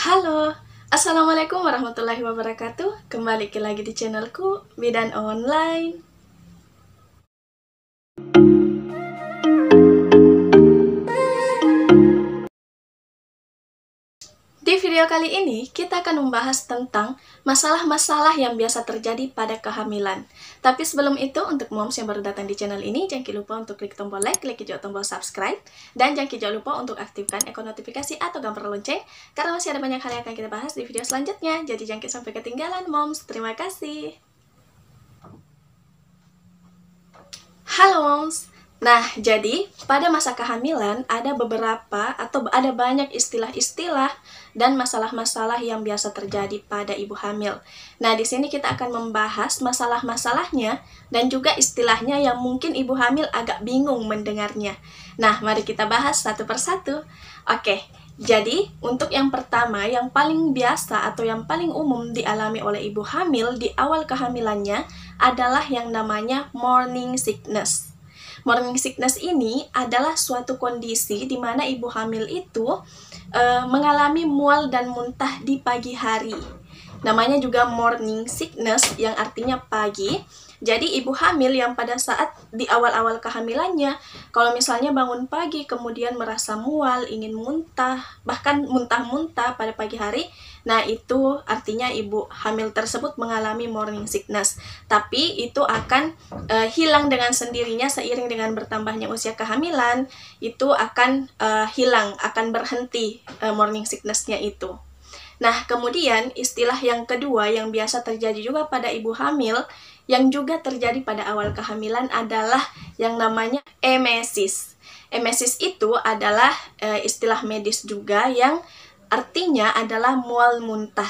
Halo, Assalamualaikum warahmatullahi wabarakatuh. Kembali lagi di channelku, Bidan Online. Di video kali ini, kita akan membahas tentang masalah-masalah yang biasa terjadi pada kehamilan. Tapi sebelum itu, untuk moms yang baru datang di channel ini, jangan lupa untuk klik tombol like, klik hijau tombol subscribe, dan jangan lupa untuk aktifkan ikon notifikasi atau gambar lonceng, karena masih ada banyak hal yang akan kita bahas di video selanjutnya. Jadi jangan sampai ketinggalan, moms. Terima kasih. Halo moms. Nah, jadi pada masa kehamilan ada beberapa atau ada banyak istilah-istilah dan masalah-masalah yang biasa terjadi pada ibu hamil. Nah, di sini kita akan membahas masalah-masalahnya dan juga istilahnya yang mungkin ibu hamil agak bingung mendengarnya. Nah, mari kita bahas satu persatu. Oke, jadi untuk yang pertama, yang paling biasa atau yang paling umum dialami oleh ibu hamil di awal kehamilannya adalah yang namanya morning sickness. Morning sickness ini adalah suatu kondisi di mana ibu hamil itu mengalami mual dan muntah di pagi hari. Namanya juga morning sickness yang artinya pagi. Jadi ibu hamil yang pada saat di awal-awal kehamilannya, kalau misalnya bangun pagi kemudian merasa mual, ingin muntah, bahkan muntah-muntah pada pagi hari, nah itu artinya ibu hamil tersebut mengalami morning sickness. Tapi itu akan hilang dengan sendirinya seiring dengan bertambahnya usia kehamilan, itu akan hilang, akan berhenti morning sickness-nya itu. Nah, kemudian istilah yang kedua yang biasa terjadi juga pada ibu hamil, yang juga terjadi pada awal kehamilan adalah yang namanya emesis. Emesis itu adalah istilah medis juga yang artinya adalah mual muntah.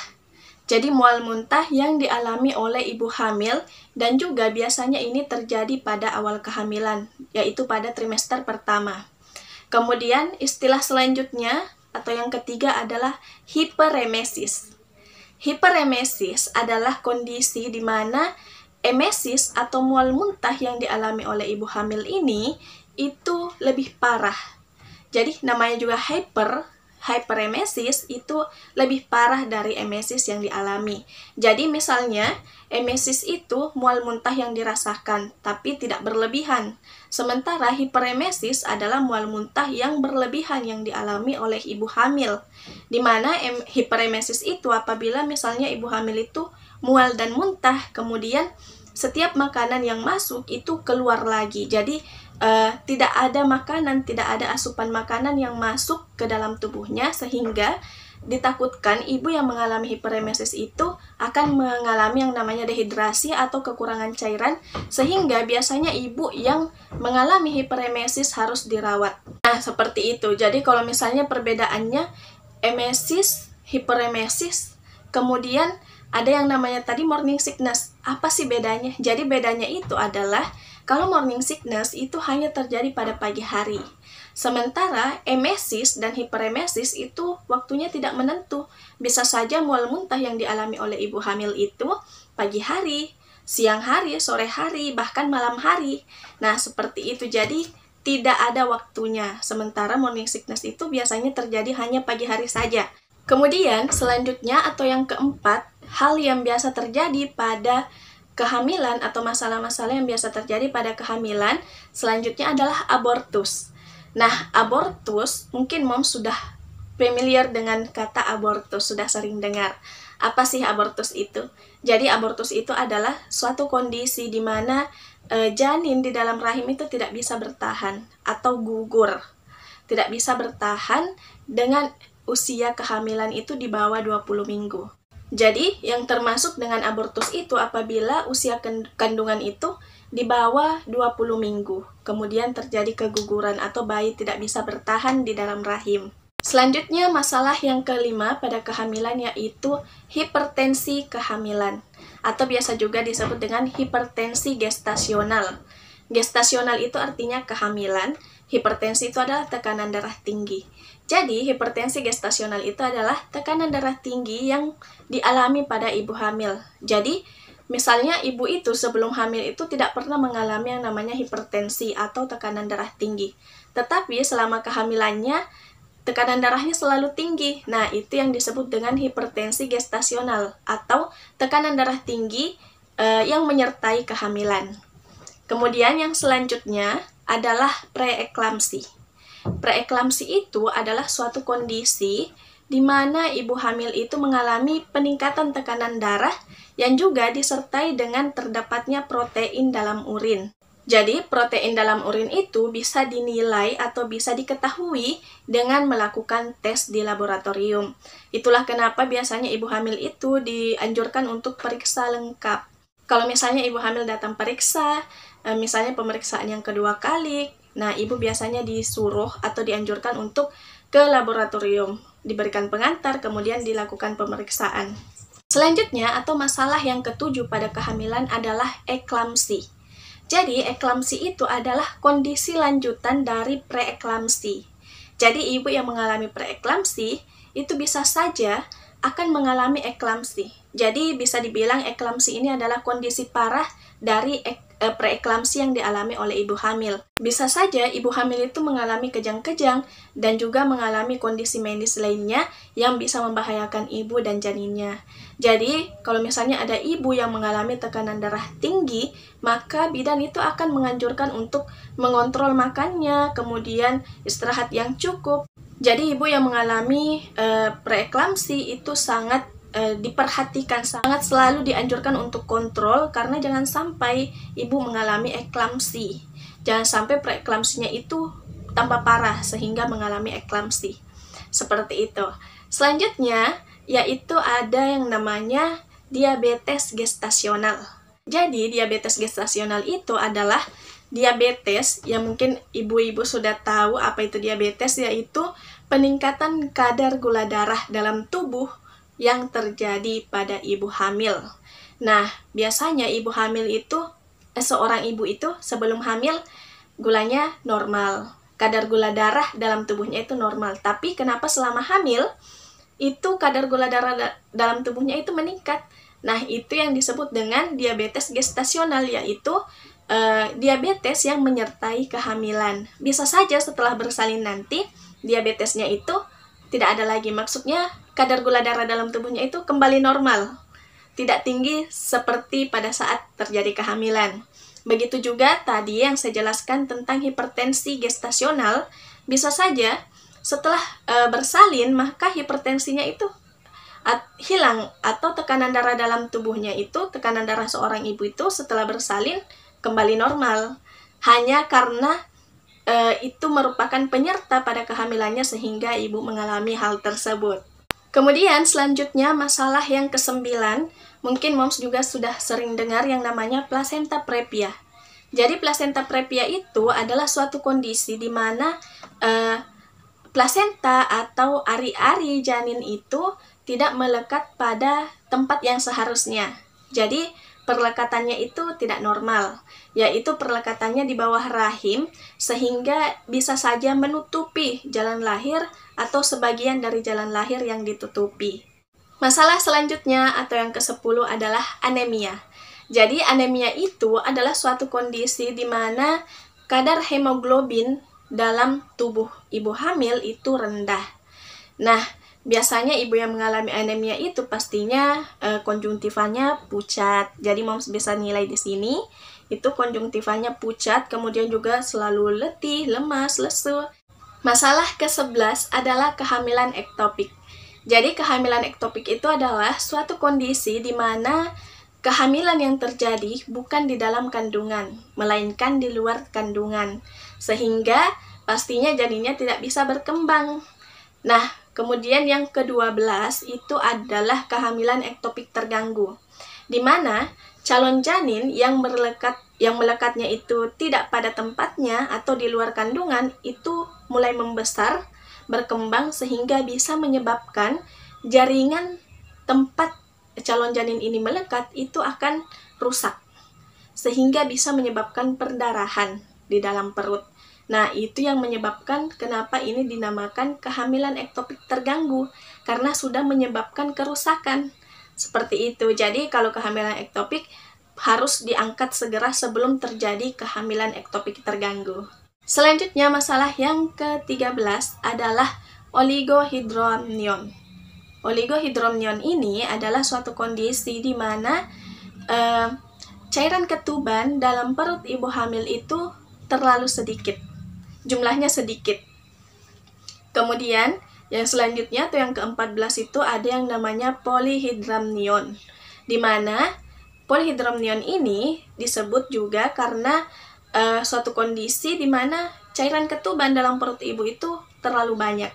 Jadi mual muntah yang dialami oleh ibu hamil dan juga biasanya ini terjadi pada awal kehamilan, yaitu pada trimester pertama. Kemudian istilah selanjutnya atau yang ketiga adalah hiperemesis. Hiperemesis adalah kondisi di mana emesis atau mual muntah yang dialami oleh ibu hamil ini itu lebih parah. Jadi namanya juga hyperemesis itu lebih parah dari emesis yang dialami. Jadi misalnya emesis itu mual muntah yang dirasakan tapi tidak berlebihan. Sementara hiperemesis adalah mual muntah yang berlebihan yang dialami oleh ibu hamil. Di mana hiperemesis itu apabila misalnya ibu hamil itu mual dan muntah, kemudian setiap makanan yang masuk itu keluar lagi. Jadi tidak ada makanan, tidak ada asupan makanan yang masuk ke dalam tubuhnya, sehingga ditakutkan ibu yang mengalami hiperemesis itu akan mengalami yang namanya dehidrasi atau kekurangan cairan, sehingga biasanya ibu yang mengalami hiperemesis harus dirawat. Nah, seperti itu. Jadi kalau misalnya perbedaannya emesis, hiperemesis, kemudian ada yang namanya tadi morning sickness. Apa sih bedanya? Jadi bedanya itu adalah kalau morning sickness itu hanya terjadi pada pagi hari. Sementara emesis dan hiperemesis itu waktunya tidak menentu. Bisa saja mual muntah yang dialami oleh ibu hamil itu pagi hari, siang hari, sore hari, bahkan malam hari. Nah, seperti itu. Jadi tidak ada waktunya. Sementara morning sickness itu biasanya terjadi hanya pagi hari saja. Kemudian selanjutnya atau yang keempat, hal yang biasa terjadi pada kehamilan atau masalah-masalah yang biasa terjadi pada kehamilan selanjutnya adalah abortus. Nah, abortus mungkin mom sudah familiar dengan kata abortus, sudah sering dengar. Apa sih abortus itu? Jadi abortus itu adalah suatu kondisi di mana janin di dalam rahim itu tidak bisa bertahan atau gugur. Tidak bisa bertahan dengan usia kehamilan itu di bawah 20 minggu. Jadi, yang termasuk dengan abortus itu apabila usia kandungan itu di bawah 20 minggu. Kemudian terjadi keguguran atau bayi tidak bisa bertahan di dalam rahim. Selanjutnya, masalah yang kelima pada kehamilan yaitu hipertensi kehamilan. Atau biasa juga disebut dengan hipertensi gestasional. Gestasional itu artinya kehamilan. Hipertensi itu adalah tekanan darah tinggi. Jadi, hipertensi gestasional itu adalah tekanan darah tinggi yang dialami pada ibu hamil. Jadi, misalnya ibu itu sebelum hamil itu tidak pernah mengalami yang namanya hipertensi atau tekanan darah tinggi. Tetapi selama kehamilannya tekanan darahnya selalu tinggi. Nah, itu yang disebut dengan hipertensi gestasional atau tekanan darah tinggi yang menyertai kehamilan. Kemudian yang selanjutnya adalah preeklamsi. Preeklamsi itu adalah suatu kondisi di mana ibu hamil itu mengalami peningkatan tekanan darah yang juga disertai dengan terdapatnya protein dalam urin. Jadi, protein dalam urin itu bisa dinilai atau bisa diketahui dengan melakukan tes di laboratorium. Itulah kenapa biasanya ibu hamil itu dianjurkan untuk periksa lengkap. Kalau misalnya ibu hamil datang periksa, misalnya pemeriksaan yang kedua kali, nah ibu biasanya disuruh atau dianjurkan untuk ke laboratorium, diberikan pengantar, kemudian dilakukan pemeriksaan. Selanjutnya, atau masalah yang ketujuh pada kehamilan adalah eklamsi. Jadi, eklamsi itu adalah kondisi lanjutan dari preeklamsi. Jadi, ibu yang mengalami preeklamsi itu bisa saja akan mengalami eklamsi. Jadi, bisa dibilang eklamsi ini adalah kondisi parah dari preeklamsi yang dialami oleh ibu hamil. Bisa saja ibu hamil itu mengalami kejang-kejang dan juga mengalami kondisi medis lainnya yang bisa membahayakan ibu dan janinnya. Jadi, kalau misalnya ada ibu yang mengalami tekanan darah tinggi, maka bidan itu akan menganjurkan untuk mengontrol makannya, kemudian istirahat yang cukup. Jadi, ibu yang mengalami preeklamsi itu sangat diperhatikan, sangat selalu dianjurkan untuk kontrol karena jangan sampai ibu mengalami eklamsi. Jangan sampai preeklamsinya itu tambah parah sehingga mengalami eklamsi. Seperti itu. Selanjutnya, yaitu ada yang namanya diabetes gestasional. Jadi, diabetes gestasional itu adalah diabetes yang mungkin ibu-ibu sudah tahu apa itu diabetes, yaitu peningkatan kadar gula darah dalam tubuh yang terjadi pada ibu hamil. Nah, biasanya ibu hamil itu, seorang ibu itu sebelum hamil gulanya normal. Kadar gula darah dalam tubuhnya itu normal. Tapi kenapa selama hamil itu kadar gula darah dalam tubuhnya itu meningkat? Nah, itu yang disebut dengan diabetes gestasional, yaitu diabetes yang menyertai kehamilan. Bisa saja setelah bersalin nanti diabetesnya itu tidak ada lagi. Maksudnya kadar gula darah dalam tubuhnya itu kembali normal. Tidak tinggi seperti pada saat terjadi kehamilan. Begitu juga tadi yang saya jelaskan tentang hipertensi gestasional. Bisa saja setelah bersalin maka hipertensinya itu hilang, atau tekanan darah dalam tubuhnya itu, tekanan darah seorang ibu itu setelah bersalin kembali normal. Hanya karena itu merupakan penyerta pada kehamilannya sehingga ibu mengalami hal tersebut. Kemudian selanjutnya masalah yang ke-9, mungkin moms juga sudah sering dengar yang namanya plasenta previa. Jadi plasenta previa itu adalah suatu kondisi di mana plasenta atau ari-ari janin itu tidak melekat pada tempat yang seharusnya. Jadi perlekatannya itu tidak normal, yaitu perlekatannya di bawah rahim sehingga bisa saja menutupi jalan lahir atau sebagian dari jalan lahir yang ditutupi. Masalah selanjutnya atau yang ke-10 adalah anemia. Jadi anemia itu adalah suatu kondisi di mana kadar hemoglobin dalam tubuh ibu hamil itu rendah. Nah, biasanya ibu yang mengalami anemia itu pastinya konjungtivanya pucat. Jadi moms bisa nilai di sini, itu konjungtivanya pucat, kemudian juga selalu letih, lemas, lesu. Masalah ke-11 adalah kehamilan ektopik. Jadi kehamilan ektopik itu adalah suatu kondisi di mana kehamilan yang terjadi bukan di dalam kandungan, melainkan di luar kandungan. Sehingga pastinya janinnya tidak bisa berkembang. Nah, kemudian yang ke-12 itu adalah kehamilan ektopik terganggu, di mana calon janin yang melekatnya itu tidak pada tempatnya atau di luar kandungan itu mulai membesar, berkembang sehingga bisa menyebabkan jaringan tempat calon janin ini melekat itu akan rusak, sehingga bisa menyebabkan perdarahan di dalam perut. Nah, itu yang menyebabkan kenapa ini dinamakan kehamilan ektopik terganggu, karena sudah menyebabkan kerusakan. Seperti itu. Jadi, kalau kehamilan ektopik harus diangkat segera sebelum terjadi kehamilan ektopik terganggu. Selanjutnya, masalah yang ke-13 adalah oligohidramnion. Oligohidramnion ini adalah suatu kondisi di mana cairan ketuban dalam perut ibu hamil itu terlalu sedikit, jumlahnya sedikit. Kemudian yang selanjutnya atau yang ke-14 itu ada yang namanya polihidramnion, di mana polihidramnion ini disebut juga karena suatu kondisi di mana cairan ketuban dalam perut ibu itu terlalu banyak.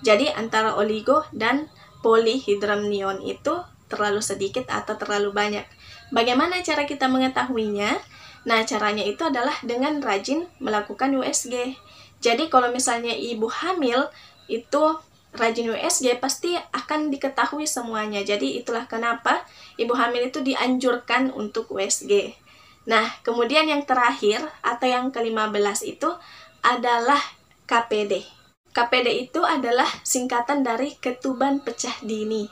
Jadi antara oligo dan polihidramnion itu terlalu sedikit atau terlalu banyak. Bagaimana cara kita mengetahuinya? Nah, caranya itu adalah dengan rajin melakukan USG. Jadi kalau misalnya ibu hamil itu rajin USG, pasti akan diketahui semuanya. Jadi itulah kenapa ibu hamil itu dianjurkan untuk USG. Nah, kemudian yang terakhir atau yang ke-15 itu adalah KPD. KPD itu adalah singkatan dari ketuban pecah dini,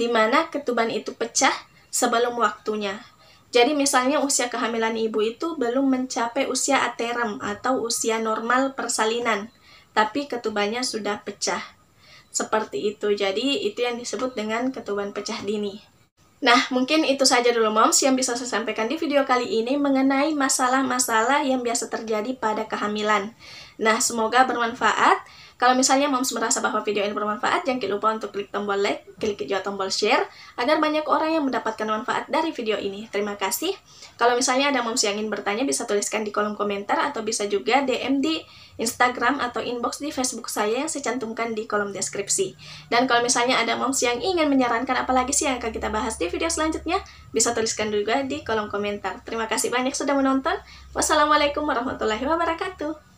di mana ketuban itu pecah sebelum waktunya. Jadi misalnya usia kehamilan ibu itu belum mencapai usia aterem atau usia normal persalinan, tapi ketubannya sudah pecah. Seperti itu, jadi itu yang disebut dengan ketuban pecah dini. Nah, mungkin itu saja dulu moms yang bisa saya sampaikan di video kali ini mengenai masalah-masalah yang biasa terjadi pada kehamilan. Nah, semoga bermanfaat. Kalau misalnya moms merasa bahwa video ini bermanfaat, jangan lupa untuk klik tombol like, klik juga tombol share, agar banyak orang yang mendapatkan manfaat dari video ini. Terima kasih. Kalau misalnya ada moms yang ingin bertanya, bisa tuliskan di kolom komentar, atau bisa juga DM di Instagram atau inbox di Facebook saya yang saya cantumkan di kolom deskripsi. Dan kalau misalnya ada moms yang ingin menyarankan apalagi sih yang akan kita bahas di video selanjutnya, bisa tuliskan juga di kolom komentar. Terima kasih banyak sudah menonton. Wassalamualaikum warahmatullahi wabarakatuh.